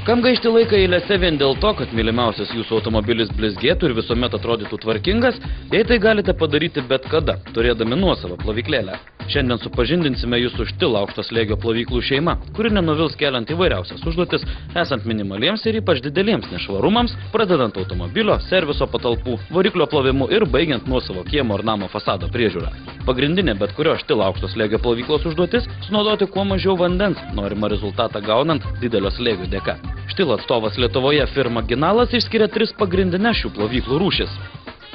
Kam gaišti laiką eilėse vien dėl to, kad mylimiausias jūsų automobilis blizgėtų ir visuomet atrodytų tvarkingas, jei tai galite padaryti bet kada, turėdami nuosavą plovyklėlę. Šiandien supažindinsime jūs su Stihl aukšto slėgio plovyklų šeima, kuri nenuvils keliant įvairiausias užduotis, esant minimaliems ir ypač dideliems nešvarumams, pradedant automobilio, serviso patalpų, variklio plovimu ir baigiant nuosavo kiemo ar namo fasado priežiūrą. Pagrindinė bet kurio Stihl aukšto slėgio plovyklos užduotis – sunaudoti kuo mažiau vandens, norimą rezultatą gaunant didelio slėgio dėka. Stihl atstovas Lietuvoje firma Ginalas išskiria 3 pagrindinės šių plovyklų rūšis.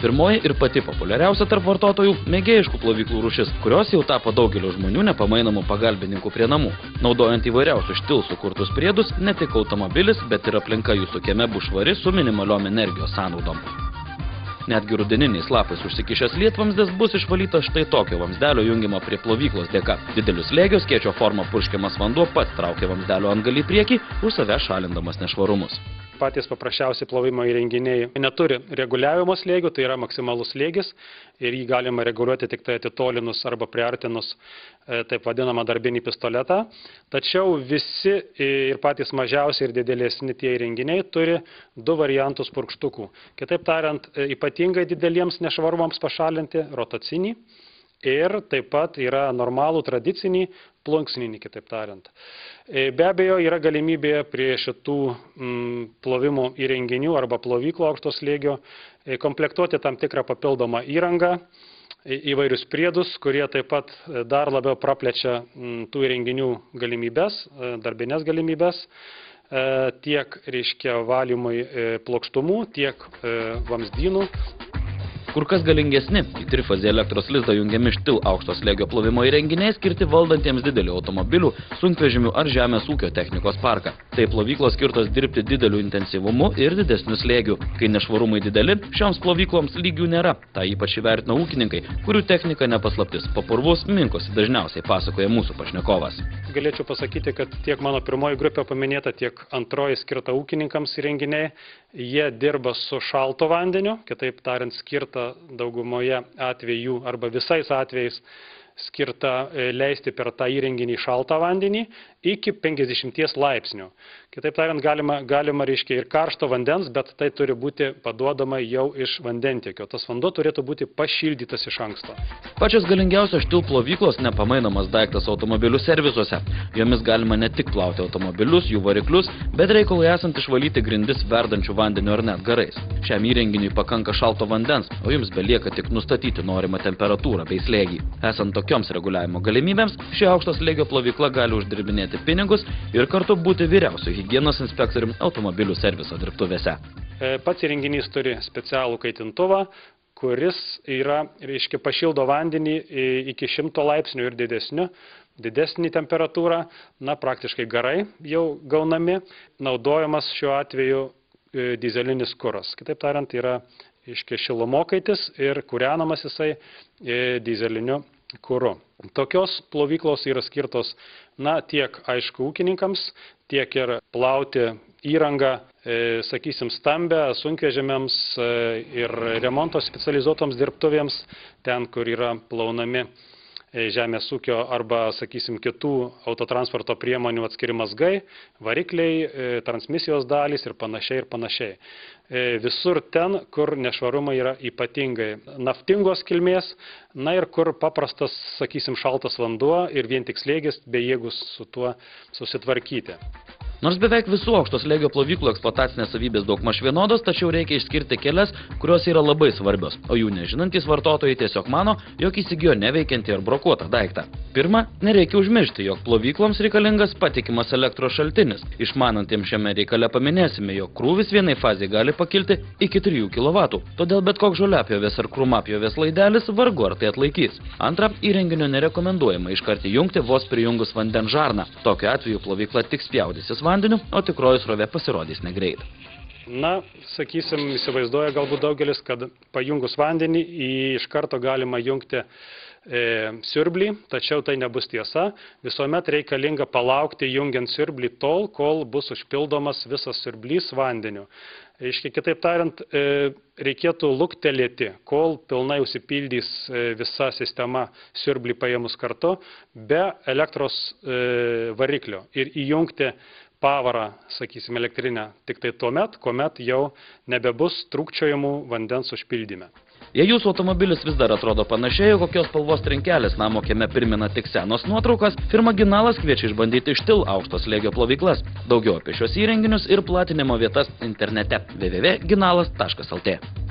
Pirmoji ir pati populiariausia tarp vartotojų – mėgėjiškų plovyklų rūšis, kurios jau tapo daugelio žmonių nepamainamų pagalbininkų prie namų. Naudojant įvairiausių Stihl sukurtus priedus, ne tik automobilis, bet ir aplinka jūsų kieme bus švari su minimaliom energijos sąnaudom. Netgi rudeniniais lapais užsikišęs lietvamzdis bus išvalytas štai tokio vamzdelio jungimo prie plovyklos dėka. Didelius slėgio skėčio forma purškiamas vanduo pats traukia vamzdelio antgalį į priekį, už save šalindamas nešvarumus. Patys paprasčiausi plovimo įrenginiai neturi reguliavimo slėgių, tai yra maksimalus slėgis ir jį galima reguliuoti tik tai atitolinus arba priartinus taip vadinamą darbinį pistoletą. Tačiau visi ir patys mažiausi ir didelėsni tie įrenginiai turi 2 variantus purkštukų. Kitaip tariant, ypatingai dideliems nešvarumams pašalinti rotacinį ir taip pat yra normalų tradicinį plunksninį, kitaip tariant. Be abejo, yra galimybė prie šitų plovimo įrenginių arba plovyklų aukšto slėgio komplektuoti tam tikrą papildomą įrangą, įvairius priedus, kurie taip pat dar labiau praplečia tų įrenginių galimybės, darbinės galimybės, tiek valymui plokštumų, tiek vamzdynų. Kur kas galingesni, į trifazį elektros lizdą jungiami Stihl aukšto slėgio plovimo įrenginiai skirti valdantiems didelių automobilių, sunkvežimių ar žemės ūkio technikos parką. Tai plovyklos skirtos dirbti dideliu intensyvumu ir didesniu slėgiu. Kai nešvarumai dideli, šioms plovykloms lygių nėra. Ta ypač įvertina ūkininkai, kurių technika nepaslaptis. Po purvus minkosi dažniausiai pasakoja mūsų pašnekovas. Galėčiau pasakyti, kad tiek mano pirmoji grupė paminėta, tiek antroji skirta ūkininkams įrenginiai, jie dirba su šalto vandeniu, kitaip tariant skirta daugumoje atvejų arba visais atvejais skirta leisti per tą įrenginį šaltą vandenį iki 50 laipsnių. Kitaip tariant, galima reiškia ir karšto vandens, bet tai turi būti paduodama jau iš vandentiekio. Tas vanduo turėtų būti pašildytas iš anksto. Pačios galingiausios Stihl plovyklos nepamainomas daiktas automobilių servisuose. Jomis galima ne tik plauti automobilius, jų variklius, bet reikalui esant išvalyti grindis verdančių vandeniu ar net garais. Šiam įrenginiui pakanka šalto vandens, o jums belieka tik nustatyti norimą temperatūrą bei slėgį. Esant tokioms reguliavimo galimybėms, ši aukšto slėgio plovykla gali uždirbinėti pinigus ir kartu būti vyriausiu higienos inspektoriumi automobilių serviso dirbtuvėse. Pats įrenginys turi specialų kaitintuvą, kuris pašildo vandenį iki 100 laipsnių ir didesnį temperatūrą, praktiškai garai jau gaunami, naudojamas šiuo atveju dizelinis kuras. Kitaip tariant, yra šilumokaitis ir kūrenamas jisai dizeliniu kuru. Tokios plovyklos yra skirtos tiek aišku ūkininkams, tiek ir plauti įrangą, sakysim, stambę sunkvežimiams ir remonto specializuotoms dirbtuvėms, ten, kur yra plaunami žemės ūkio arba, sakysim, kitų autotransporto priemonių atskiri mazgai, varikliai, transmisijos dalys ir panašiai. Visur ten, kur nešvarumai yra ypatingai naftingos kilmės, ir kur paprastas, sakysim, šaltas vanduo ir vien tik slėgis bejėgus su tuo susitvarkyti. Nors beveik visų aukšto slėgio plovyklų eksploatacinės savybės daugmaž vienodos, tačiau reikia išskirti kelias, kurios yra labai svarbios, o jų nežinantys vartotojai tiesiog mano, jog įsigijo neveikiantį ar brokuotą daiktą. Pirma, nereikia užmiršti, jog plovykloms reikalingas patikimas elektros šaltinis. Išmanantiems šiame reikale paminėsime, jog krūvis vienai fazei gali pakilti iki 3 kW, todėl bet koks žoliapjovės ar krūmapjovės laidelis vargu ar tai atlaikys. Antra, įrenginio nerekomenduojama iškart įjungti vos prijungus vandens žarną. Tokiu atveju plovykla tik spjaudysis vandeniu, o tikroji srovė pasirodys negreit. Sakysim, įsivaizduoja galbūt daugelis, kad pajungus vandenį iš karto galima jungti siurblį, tačiau tai nebus tiesa. Visuomet reikalinga palaukti jungiant siurblį tol, kol bus užpildomas visas siurblys vandeniu. Kitaip tariant, reikėtų luktelėti, kol pilnai užsipildys visa sistema siurblį paėmus kartu be elektros variklio ir įjungti pavarą, sakysime, elektrinę, tik tai tuomet, kuomet jau nebebus trūkčiojimų vandens užpildyme. Jei jūsų automobilis vis dar atrodo panašiai, kokios spalvos trinkelės namo kieme primena tik senos nuotraukas, firma Ginalas kviečia išbandyti Stihl aukšto slėgio plovyklas. Daugiau apie šios įrenginius ir platinimo vietas internete www.ginalas.lt.